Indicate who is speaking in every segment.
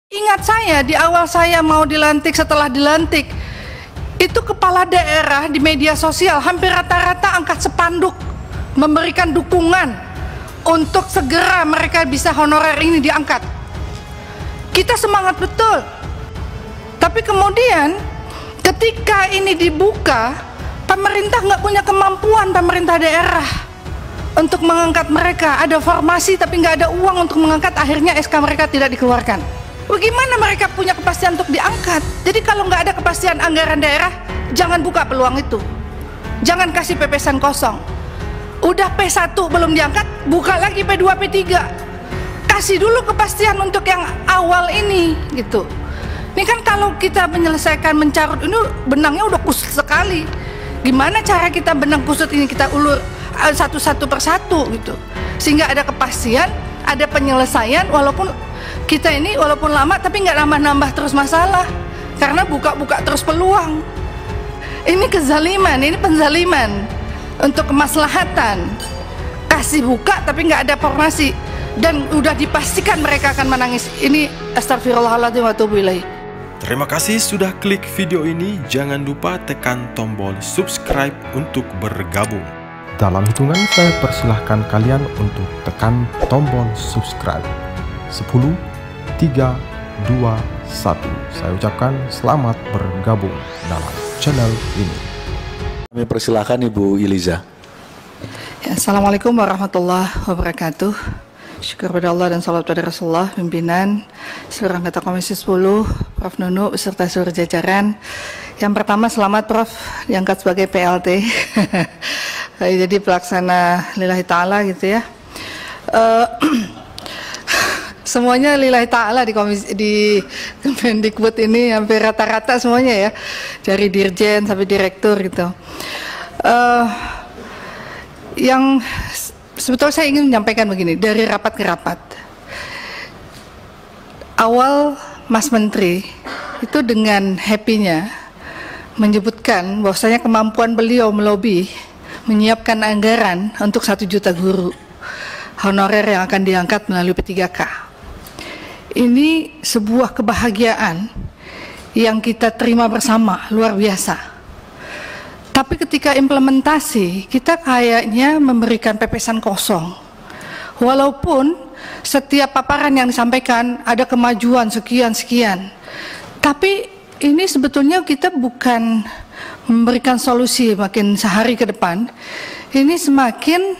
Speaker 1: Ingat saya di awal saya mau dilantik, setelah dilantik itu kepala daerah di media sosial hampir rata-rata angkat spanduk memberikan dukungan untuk segera mereka bisa honorer ini diangkat. Kita semangat betul. Tapi kemudian ketika ini dibuka, pemerintah nggak punya kemampuan, pemerintah daerah untuk mengangkat mereka. Ada formasi tapi nggak ada uang untuk mengangkat, akhirnya SK mereka tidak dikeluarkan. Bagaimana mereka punya kepastian untuk diangkat? Jadi kalau nggak ada kepastian anggaran daerah, jangan buka peluang itu. Jangan kasih pepesan kosong. Udah P1 belum diangkat, buka lagi P2, P3. Kasih dulu kepastian untuk yang awal ini, gitu. Ini kan kalau kita menyelesaikan mencarut ini benangnya udah kusut sekali. Gimana cara kita benang kusut ini kita ulur satu-satu persatu gitu. Sehingga ada kepastian, ada penyelesaian, walaupun kita ini walaupun lama tapi nggak nambah-nambah terus masalah karena buka-buka terus peluang. Ini kezaliman, ini penzaliman untuk kemaslahatan. Kasih buka tapi nggak ada formasi dan udah dipastikan mereka akan menangis. Ini astagfirullahaladzim wa atubu ilaih.
Speaker 2: Terima kasih sudah klik video ini. Jangan lupa tekan tombol subscribe untuk bergabung.
Speaker 3: Dalam hitungan saya persilahkan kalian untuk tekan tombol subscribe. 10, 3, 2, 1. Saya ucapkan selamat bergabung dalam channel ini.
Speaker 4: Kami persilahkan Ibu Iliza.
Speaker 1: Ya, Assalamualaikum warahmatullahi wabarakatuh. Syukur pada Allah dan salat pada Rasulullah, pimpinan seluruh anggota Komisi 10, Prof. Nunu beserta seluruh jajaran. Yang pertama, selamat Prof diangkat sebagai PLT. Jadi pelaksana lillahi ta'ala gitu ya. Semuanya lillahi ta'ala di Kemendikbud ini hampir rata-rata semuanya ya, dari dirjen sampai direktur gitu. Yang sebetulnya saya ingin menyampaikan begini, dari rapat ke rapat. Awal Mas Menteri itu dengan happy-nya menyebutkan bahwasanya kemampuan beliau melobi menyiapkan anggaran untuk 1 juta guru honorer yang akan diangkat melalui P3K. Ini sebuah kebahagiaan yang kita terima bersama, luar biasa. Tapi ketika implementasi, kita kayaknya memberikan pepesan kosong. Walaupun setiap paparan yang disampaikan ada kemajuan sekian-sekian. Tapi ini sebetulnya kita bukan memberikan solusi makin sehari ke depan. Ini semakin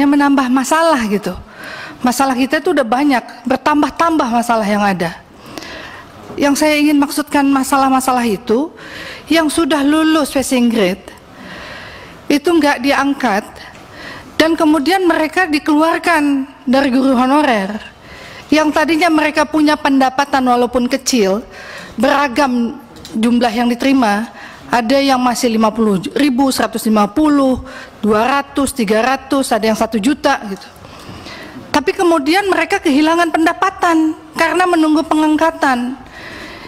Speaker 1: menambah masalah gitu. Masalah kita itu udah banyak, bertambah-tambah masalah yang ada. Yang saya ingin maksudkan masalah-masalah itu, yang sudah lulus passing grade, itu nggak diangkat, dan kemudian mereka dikeluarkan dari guru honorer. Yang tadinya mereka punya pendapatan walaupun kecil, beragam jumlah yang diterima, ada yang masih 50.000, 150, 200, 300, ada yang 1 juta gitu. Tapi kemudian mereka kehilangan pendapatan karena menunggu pengangkatan.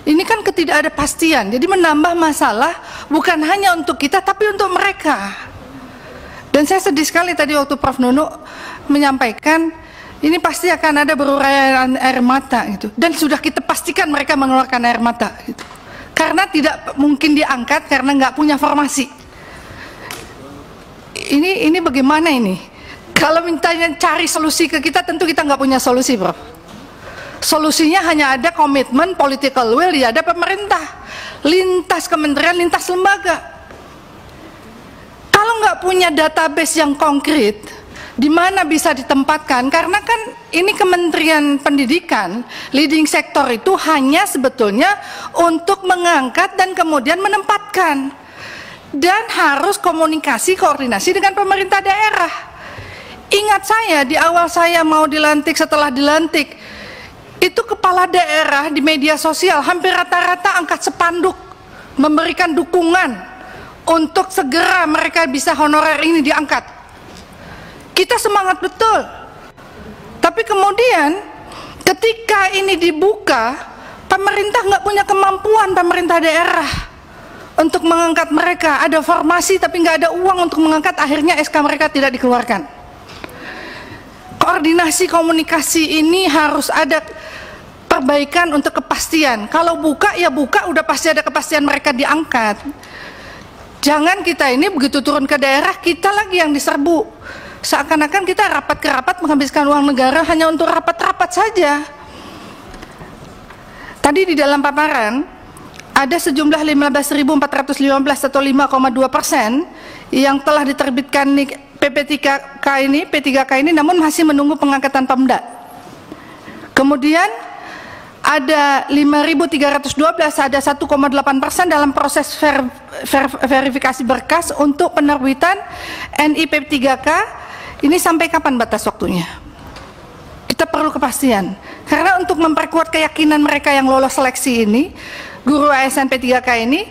Speaker 1: Ini kan ketidakpastian, jadi menambah masalah bukan hanya untuk kita tapi untuk mereka. Dan saya sedih sekali tadi waktu Prof. Nunu menyampaikan ini pasti akan ada berurayan air mata gitu. Dan sudah kita pastikan mereka mengeluarkan air mata gitu. Karena tidak mungkin diangkat karena nggak punya formasi. Ini bagaimana ini? Kalau mintanya cari solusi ke kita, tentu kita nggak punya solusi, Prof. Solusinya hanya ada komitmen, political will, ya ada pemerintah, lintas kementerian, lintas lembaga. Kalau nggak punya database yang konkret, di mana bisa ditempatkan? Karena kan ini Kementerian Pendidikan, leading sektor itu hanya sebetulnya untuk mengangkat dan kemudian menempatkan. Dan harus komunikasi, koordinasi dengan pemerintah daerah. Ingat saya di awal saya mau dilantik, setelah dilantik itu kepala daerah di media sosial hampir rata-rata angkat spanduk memberikan dukungan untuk segera mereka bisa honorer ini diangkat. Kita semangat betul. Tapi kemudian ketika ini dibuka, pemerintah nggak punya kemampuan, pemerintah daerah untuk mengangkat mereka. Ada formasi tapi nggak ada uang untuk mengangkat, akhirnya SK mereka tidak dikeluarkan. Koordinasi komunikasi ini harus ada perbaikan untuk kepastian. Kalau buka ya buka, udah pasti ada kepastian mereka diangkat. Jangan kita ini begitu turun ke daerah, kita lagi yang diserbu. Seakan-akan kita rapat ke rapat menghabiskan uang negara hanya untuk rapat-rapat saja. Tadi di dalam paparan ada sejumlah 15.415 atau 5,2% yang telah diterbitkan P3K ini namun masih menunggu pengangkatan Pemda. Kemudian ada 5.312, ada 1,8% dalam proses verifikasi berkas untuk penerbitan NIP3K. Ini sampai kapan batas waktunya? Kita perlu kepastian. Karena untuk memperkuat keyakinan mereka yang lolos seleksi ini, guru ASN P3K ini,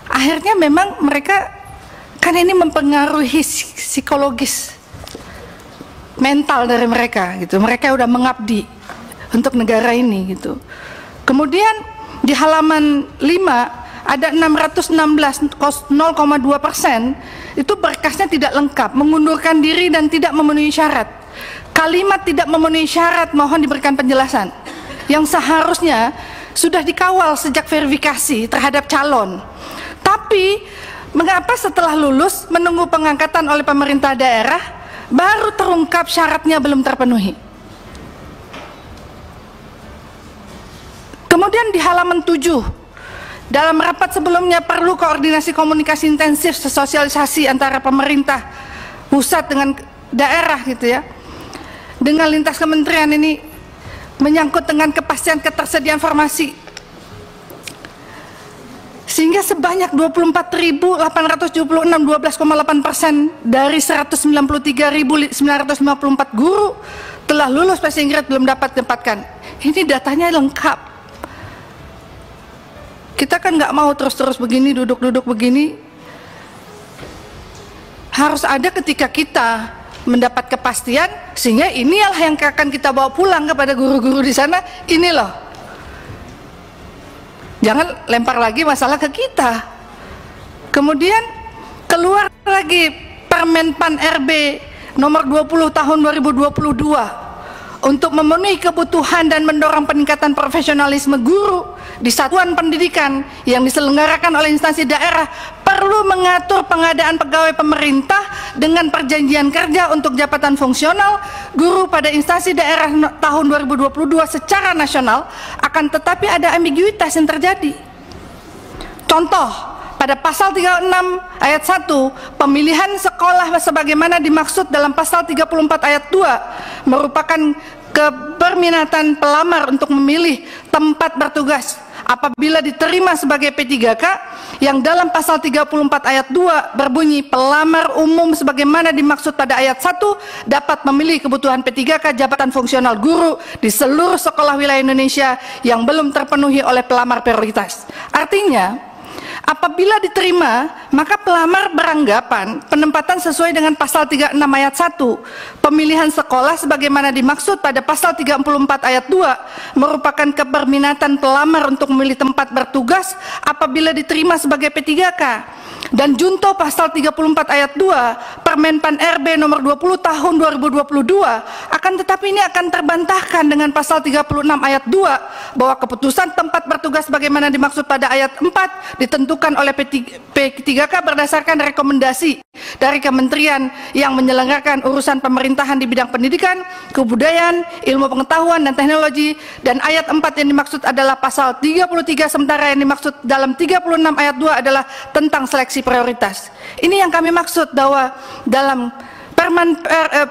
Speaker 1: akhirnya memang mereka, kan ini mempengaruhi psikologis, mental dari mereka gitu. Mereka udah mengabdi untuk negara ini gitu. Kemudian di halaman 5 ada 616, 0,2% itu berkasnya tidak lengkap, mengundurkan diri dan tidak memenuhi syarat. Kalimat tidak memenuhi syarat mohon diberikan penjelasan yang seharusnya sudah dikawal sejak verifikasi terhadap calon. Tapi mengapa setelah lulus menunggu pengangkatan oleh pemerintah daerah baru terungkap syaratnya belum terpenuhi? Kemudian di halaman 7, dalam rapat sebelumnya perlu koordinasi komunikasi intensif sosialisasi antara pemerintah pusat dengan daerah gitu ya, dengan lintas kementerian ini menyangkut dengan kepastian ketersediaan informasi, sehingga sebanyak 24.876, 12,8% dari 193.954 guru telah lulus passing grade belum dapat ditempatkan. Ini datanya lengkap. Kita kan nggak mau terus-terus begini, duduk-duduk begini. Harus ada ketika kita mendapat kepastian, sehingga inilah yang akan kita bawa pulang kepada guru-guru di sana. Ini loh, jangan lempar lagi masalah ke kita. Kemudian keluar lagi Permen Pan RB nomor 20 tahun 2022 untuk memenuhi kebutuhan dan mendorong peningkatan profesionalisme guru di satuan pendidikan yang diselenggarakan oleh instansi daerah, perlu mengatur pengadaan pegawai pemerintah dengan perjanjian kerja untuk jabatan fungsional guru pada instansi daerah tahun 2022 secara nasional, akan tetapi ada ambiguitas yang terjadi. Contoh, pada pasal 36 ayat 1, pemilihan sekolah sebagaimana dimaksud dalam pasal 34 ayat 2 merupakan keberminatan pelamar untuk memilih tempat bertugas apabila diterima sebagai P3K, yang dalam pasal 34 ayat 2 berbunyi pelamar umum sebagaimana dimaksud pada ayat 1 dapat memilih kebutuhan P3K jabatan fungsional guru di seluruh sekolah wilayah Indonesia yang belum terpenuhi oleh pelamar prioritas. Artinya, apabila diterima, maka pelamar beranggapan penempatan sesuai dengan pasal 36 ayat 1, pemilihan sekolah sebagaimana dimaksud pada pasal 34 ayat 2 merupakan keberminatan pelamar untuk memilih tempat bertugas apabila diterima sebagai P3K. Dan junto pasal 34 ayat 2 Permen Pan RB nomor 20 tahun 2022, akan tetapi ini akan terbantahkan dengan pasal 36 ayat 2 bahwa keputusan tempat bertugas sebagaimana dimaksud pada ayat 4 ditentukan oleh P3K berdasarkan rekomendasi dari kementerian yang menyelenggarakan urusan pemerintahan di bidang pendidikan, kebudayaan, ilmu pengetahuan dan teknologi. Dan ayat 4 yang dimaksud adalah pasal 33, sementara yang dimaksud dalam 36 ayat 2 adalah tentang seleksi prioritas. Ini yang kami maksud bahwa dalam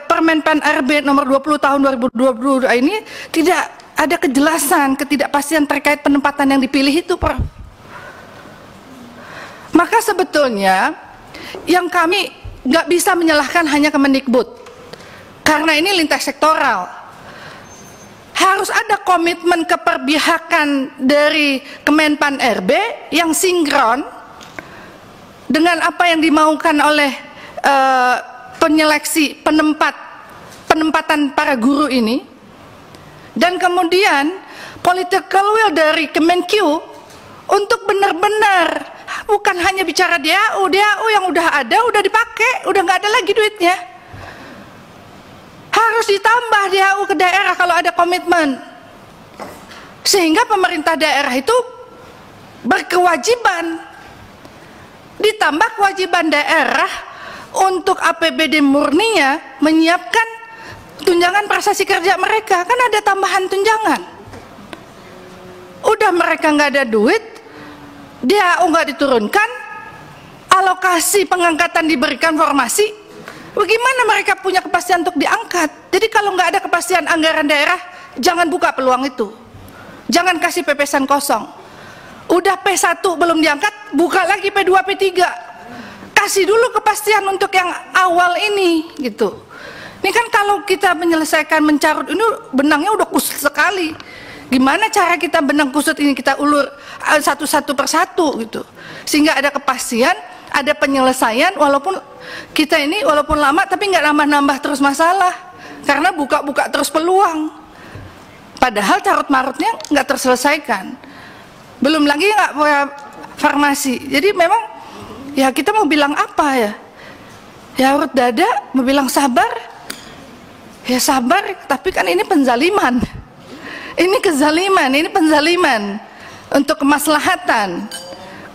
Speaker 1: Permen Pan RB nomor 20 tahun 2022 ini tidak ada kejelasan, ketidakpastian terkait penempatan yang dipilih itu, Prof. Maka sebetulnya yang kami nggak bisa menyalahkan hanya Kemendikbud, karena ini lintas sektoral. Harus ada komitmen keperpihakan dari Kemenpan RB yang sinkron dengan apa yang dimaukan oleh penyeleksi penempatan para guru ini, dan kemudian political will dari Kemenq untuk benar-benar bukan hanya bicara DAU yang udah ada, udah dipakai, udah nggak ada lagi duitnya. Harus ditambah DAU ke daerah kalau ada komitmen. Sehingga pemerintah daerah itu berkewajiban, ditambah kewajiban daerah untuk APBD murninya menyiapkan tunjangan prestasi kerja mereka. Kan ada tambahan tunjangan. Udah mereka nggak ada duit, DAU nggak diturunkan, alokasi pengangkatan diberikan formasi, bagaimana mereka punya kepastian untuk diangkat? Jadi kalau nggak ada kepastian anggaran daerah, jangan buka peluang itu. Jangan kasih pepesan kosong. Udah P1 belum diangkat, buka lagi P2, P3. Kasih dulu kepastian untuk yang awal ini, gitu. Ini kan kalau kita menyelesaikan mencarut ini benangnya udah kusut sekali. Gimana cara kita benang kusut ini kita ulur satu-satu persatu gitu. Sehingga ada kepastian, ada penyelesaian, walaupun kita ini walaupun lama tapi nggak nambah-nambah terus masalah. Karena buka-buka terus peluang. Padahal carut-marutnya nggak terselesaikan. Belum lagi nggak punya farmasi. Jadi memang ya kita mau bilang apa ya? Ya urut dada, mau bilang sabar. Ya sabar, tapi kan ini penzaliman. Ini kezaliman, ini penzaliman untuk kemaslahatan.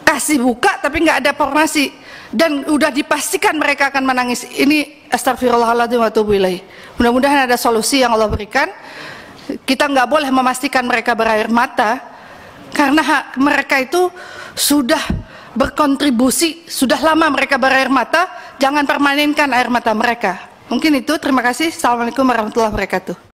Speaker 1: Kasih buka tapi nggak ada formasi dan udah dipastikan mereka akan menangis. Ini astagfirullahaladzim wa atubu ilaih. Mudah-mudahan ada solusi yang Allah berikan. Kita nggak boleh memastikan mereka berair mata karena mereka itu sudah berkontribusi, sudah lama mereka berair mata. Jangan permanenkan air mata mereka. Mungkin itu. Terima kasih. Assalamualaikum warahmatullahi wabarakatuh.